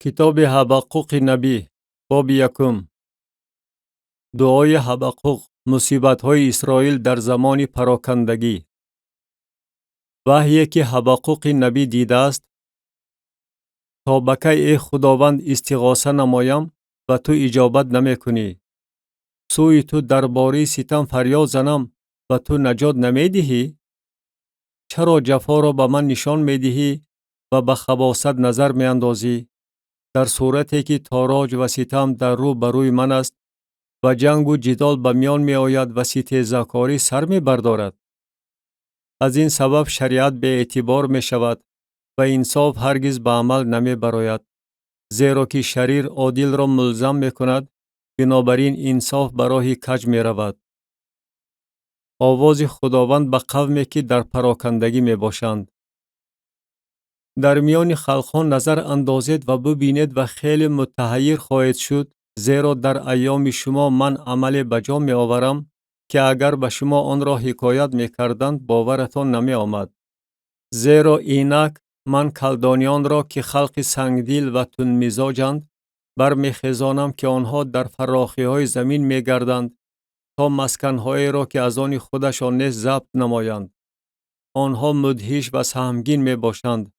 کتاب حبقوق نبی باب یکم. دعای حبقوق، مصیبت‌های اسرائیل در زمان پراکندگی. وحیی که حبقوق نبی دیده است: تا به کی ای خداوند استغاثه نمایم و تو اجابت نمی‌کنی؟ سوی تو درباره ستم فریاد زنم و تو نجات نمی‌دهی؟ چرا جفا را به من نشان می‌دهی و به خباثت نظر می‌اندازی؟ در صورتی که تاراج و ستم در رو بروی من است و جنگ و جدال به میان می آید و ستیزکاری سر می بردارد. از این سبب شریعت به اعتبار می شود و انصاف هرگز به عمل نمی براید. زیرا که شریر عادل را ملزم می کند، بنابراین انصاف به راه کج می رود. آواز خداوند به قومی که در پراکندگی می باشند. در میان خلقان نظر اندازید و ببینید و خیلی متحیر خواهید شد، زیرا در ایام شما من عمل بجا می آورم که اگر به شما آن را حکایت می کردند باورتان نمی آمد. زیرا اینک من کلدانیان را که خلق سنگدل و تند مزاجند برمی خیزانم که آنها در فراخی های زمین می گردند تا مسکن‌های را که از آن خودشان نیست ضبط نمایند. آنها مدهش و سهمگین می باشند.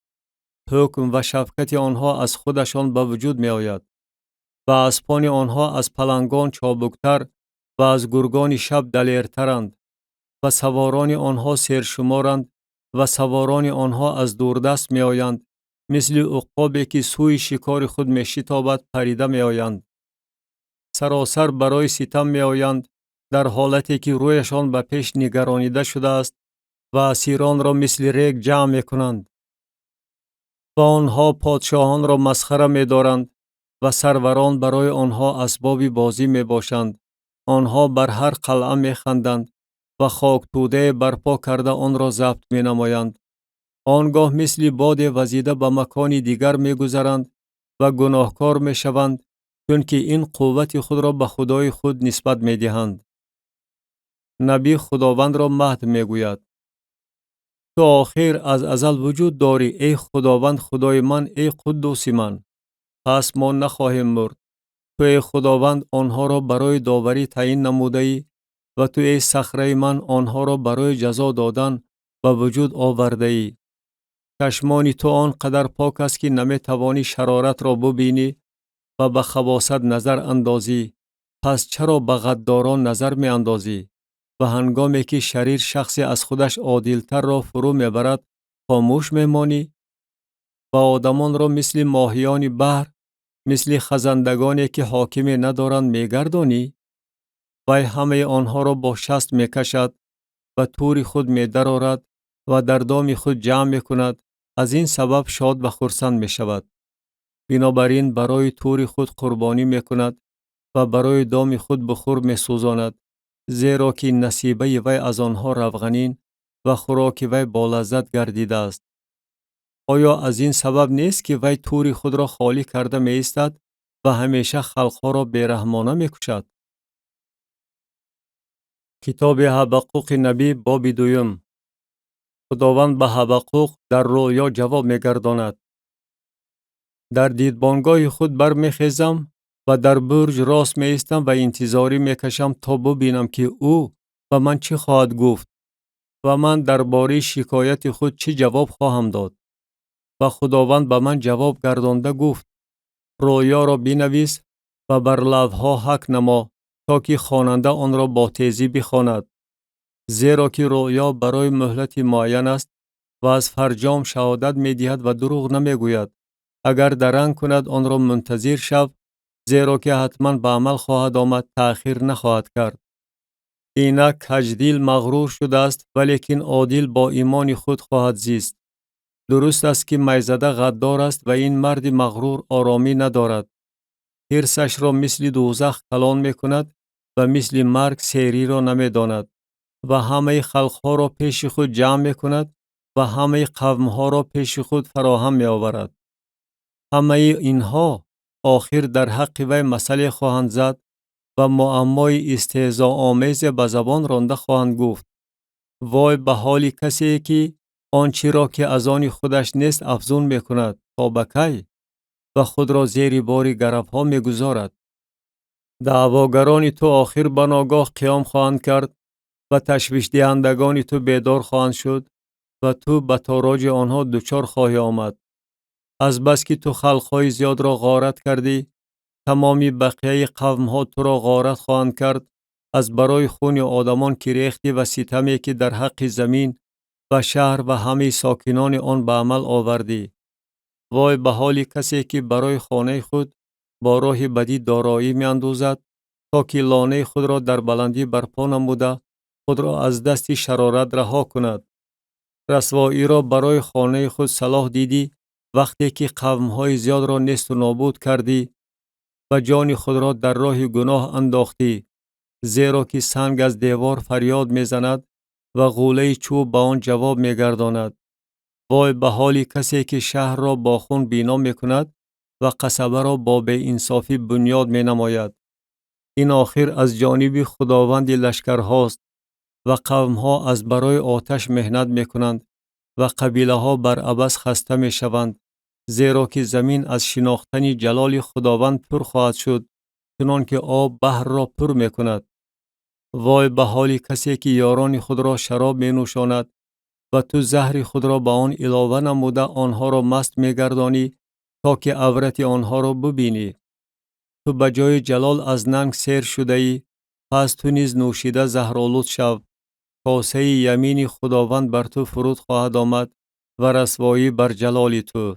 حکم و شفقت آنها از خودشان به وجود می آید و اسپان آنها از پلنگان چابکتر و از گرگان شب دلیرترند و سواران آنها سرشمارند و سواران آنها از دوردست می آیند، مثل عقابی که سوی شکار خود می شتابد پریده می آیند. سراسر برای ستم می آیند در حالتی که رویشان به پیش نگرانیده شده است و اسیران را مثل ریگ جمع می کنند. و آنها پادشاهان را مسخره می دارند و سروران برای آنها اسباب بازی می باشند. آنها بر هر قلعه می خندند و خاک توده برپا کرده آن را ضبط می نمایند. آنگاه مثل باد وزیده به مکان دیگر می گذرند و گناهکار می شوند، چون که این قوت خود را به خدای خود نسبت می دهند. نبی خداوند را مدح می گوید: تو آخر از ازل وجود داری ای خداوند خدای من، ای قدوس من. پس ما نخواهیم مرد. تو ای خداوند آنها را برای داوری تعیین نموده ای و تو ای صخره من آنها را برای جزا دادن و وجود آورده ای. چشمان تو آنقدر پاک است که نمی توانی شرارت را ببینی و به خباثت نظر اندازی. پس چرا به غداران نظر می اندازی؟ و هنگامی که شریر شخصی از خودش عادلتر را فرو می برد خاموش می مانی؟ و آدمان را مثل ماهیان بحر، مثل خزندگانی که حاکمی ندارند می گردانی؟ وی همه آنها را با شست می کشد و تور خود می درآورد و در دام خود جمع می کند. از این سبب شاد و خرسند می شود. بنابراین برای تور خود قربانی می کند و برای دام خود بخور می سوزاند، زیرا که نصیبه وی از آنها روغنین و خوراک وی با لذت گردیده است. آیا از این سبب نیست که وی تور خود را خالی کرده می ایستد و همیشه خلقها را بیرحمانه می کشد؟ کتاب حبقوق نبی باب دوم. خداوند به حبقوق در رویا جواب می گرداند: در دیدبانگاه خود بر می خیزم و در برج راست می ایستم و انتظاری می کشم تا ببینم که او و من چی خواهد گفت و من درباره شکایت خود چی جواب خواهم داد. و خداوند به من جواب گردانده گفت: رویا را بنویس و بر لوح‌ها حک نما تا که خواننده آن را با تیزی بخواند. زیرا که رویا برای مهلت معین است و از فرجام شهادت می دهد و دروغ نمی گوید. اگر درنگ کند آن را منتظر شو، زیرا که حتما به عمل خواهد آمد، تأخیر نخواهد کرد. اینک کژدل مغرور شده است، ولیکن عادل با ایمان خود خواهد زیست. درست است که میزده غدار است و این مرد مغرور آرامی ندارد. حرصش را مثل دوزخ کلان می کند و مثل مرگ سیری را نمی داند و همه خلقها را پیش خود جمع می کند و همه قومها را پیش خود فراهم می آورد. همه اینها آخر در حق وی مسئله خواهند زد و معمای استهزاء آمیز به زبان رانده خواهند گفت. وای به حال کسی که آنچه را که از آن خودش نیست افزون می کند، تا به کی؟ و خود را زیر بار گرفها می گذارد. دعواگران تو آخر بناگاه قیام خواهند کرد و تشویش دهندگان تو بیدار خواهند شد و تو به تاراج آنها دچار خواهی آمد. از بس که تو خلقهای زیاد را غارت کردی، تمامی بقیه قومها تو را غارت خواهند کرد، از برای خون آدمان که ریختی و ستمی که در حق زمین و شهر و همه ساکنان آن به عمل آوردی. وای به حال کسی که برای خانه خود با راه بدی دارایی می اندوزد تا که لانه خود را در بلندی برپا نموده خود را از دست شرارت رها کند. رسوایی را برای خانه خود صلاح دیدی وقتی که قومهای زیاد را نیست و نابود کردی و جان خود را در راه گناه انداختی، زیرا که سنگ از دیوار فریاد میزند و غوله چوب به آن جواب میگرداند. وای به حال کسی که شهر را با خون بینا میکند و قصبه را با بی انصافی بنیاد می نماید. این آخر از جانب خداوند لشکر هاست و قوم ها از برای آتش مهنت میکنند و قبیله ها بر عبث خسته می شوند، زیرا که زمین از شناختن جلال خداوند پر خواهد شد چنان که آب بحر را پر می کند. وای به حال کسی که یاران خود را شراب می نوشاند و تو زهر خود را به آن علاوه نموده آنها را مست می گردانی تا که عورت آنها را ببینی. تو به جای جلال از ننگ سیر شده ای، پس تو نیز نوشیده زهرآلود شو. کاسه یمین خداوند بر تو فرود خواهد آمد و رسوایی بر جلال تو.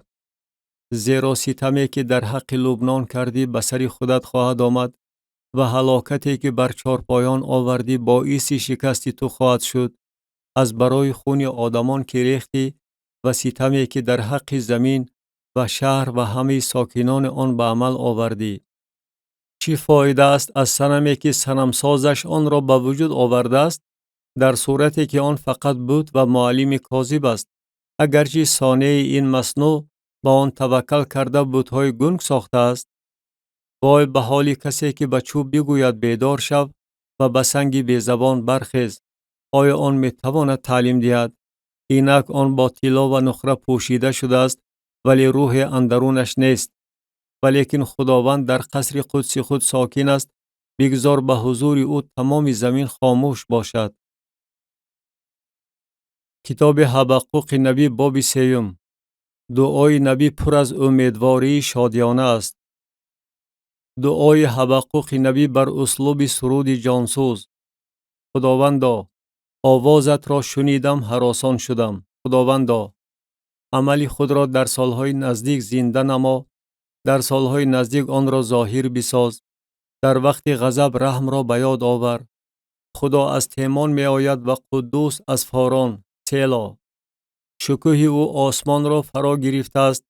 زیرا ستمی که در حق لبنان کردی به سر خودت خواهد آمد و هلاکتی که بر چارپایان آوردی باعث شکست تو خواهد شد، از برای خون آدمان که ریختی و ستمی که در حق زمین و شهر و همه ساکنان آن به عمل آوردی. چی فایده است از صنمی که صنمسازش آن را به وجود آورده است، در صورتی که آن فقط بود و معلم کاذب است، اگرچه صانع این مصنوع با آن توکل کرده بت‌های گنگ ساخته است. وای به حال کسی که به چوب بگوید بیدار شو و به سنگ بی زبان برخیز. آیا آن می تواند تعلیم دهد؟ اینک آن با طلا و نقره پوشیده شده است ولی روح اندرونش نیست. ولیکن خداوند در قصر قدس خود ساکن است، بگذار به حضور او تمام زمین خاموش باشد. کتاب حبقوق نبی باب 3. دعای نبی پر از امیدواری شادیانه است. دعای حبقوق نبی بر اسلوب سرود جانسوز. خداوندا، آوازت را شنیدم هراسان شدم. خداوندا، عمل خود را در سالهای نزدیک زنده نما، در سالهای نزدیک آن را ظاهر بساز. در وقت غضب رحم را به یاد آور. خدا از تیمان می آید و قدوس از فاران. سیلا. شکوه او آسمان را فرا گرفته است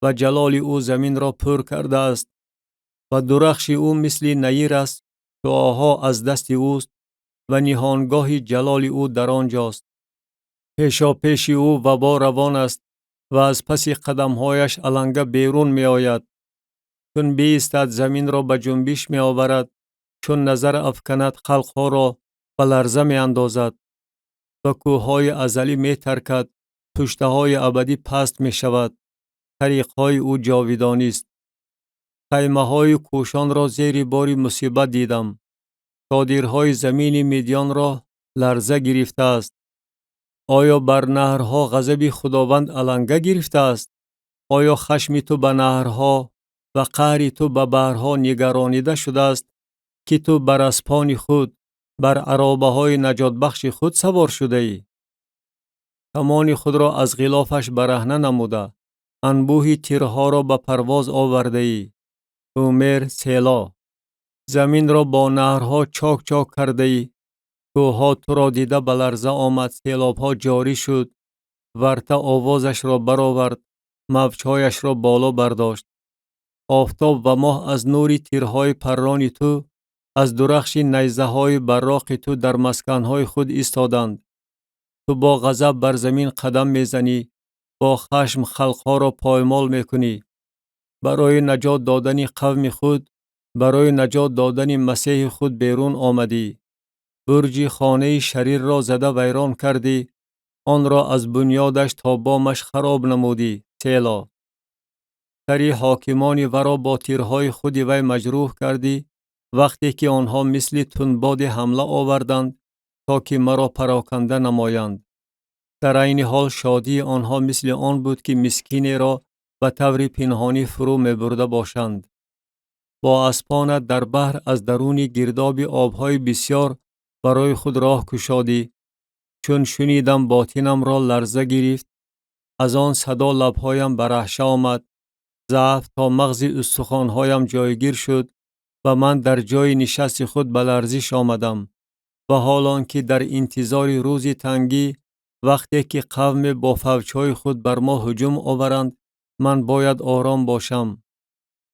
و جلال او زمین را پر کرده است و درخش او مثل نیر است. دعاها از دست اوست و نهانگاه جلال او در آنجاست. پیشا پیش او وبا روان است و از پس قدمهایش علنگه بیرون می آید. چون بیستد زمین را به جنبش می آورد، چون نظر افکند خلقها را به لرزه می اندازد و کوههای ازلی می ترکد، پشته های ابدی پست می شود. طریقهای او جاودانی است. خیمه های کوشان را زیر بار مصیبت دیدم. چادرهای زمین مدیان را لرزه گرفته است. آیا بر نهرها غضب خداوند علنگه گرفته است؟ آیا خشم تو به نهرها و قهر تو به بحرها نگرانیده شده است که تو بر اسپان خود بر عرابه های نجات بخش خود سوار شده ای؟ کمان خود را از غلافش برهنه نموده، انبوه تیرها را به پرواز آورده ای. اومر سیلا. زمین را با نهرها چاک چاک کرده ای. کوهها تو را دیده به لرزه آمد، سیلابها جاری شد. ورته آوازش را برآورد، موجهایش را بالا برداشت. آفتاب و ماه از نور تیرهای پران تو، از درخش نیزه های براق تو در مسکنهای خود ایستادند. تو با غضب بر زمین قدم میزنی، با خشم خلقها را پایمال میکنی. برای نجات دادن قوم خود، برای نجات دادن مسیح خود بیرون آمدی. برج خانه شریر را زده ویران کردی، آن را از بنیادش تا بامش خراب نمودی. سیلا. سری حاکمان ورا با تیرهای خود وی مجروح کردی، وقتی که آنها مثل تندباد حمله آوردند تا که مرا پراکنده نمایند. در عین حال شادی آنها مثل آن بود که مسکین را به طور پنهانی فرو می برده باشند. با اسپانت در بحر از درون گرداب آبهای بسیار برای خود راه کشادی. چون شنیدم باطنم را لرزه گرفت، از آن صدا لبهایم برهشه آمد، ضعف تا مغز استخوانهایم جایگیر شد و من در جای نشست خود به لرزش آمدم. و حالان که در انتظار روز تنگی، وقتی که قوم با فوجهای خود بر ما هجوم آورند، من باید آرام باشم.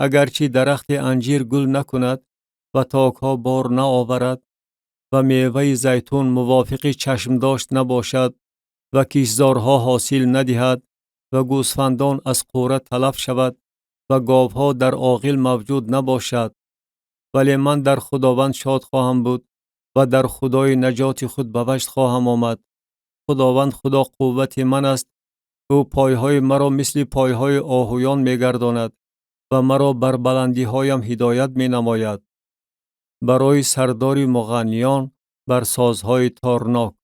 اگرچه درخت انجیر گل نکند و تاکها بار نآورد و میوه زیتون موافق چشم داشت نباشد و کشتزارها حاصل ندهد و گوسفندان از قوره تلف شود و گاوها در آغل موجود نباشد، ولی من در خداوند شاد خواهم بود و در خدای نجات خود به وجد خواهم آمد. خداوند خدا قوت من است. او پایهای مرا مثل پایهای آهویان میگرداند و مرا بر بلندی هایم هدایت می نماید. برای سردار مغنیان بر سازهای تارناک.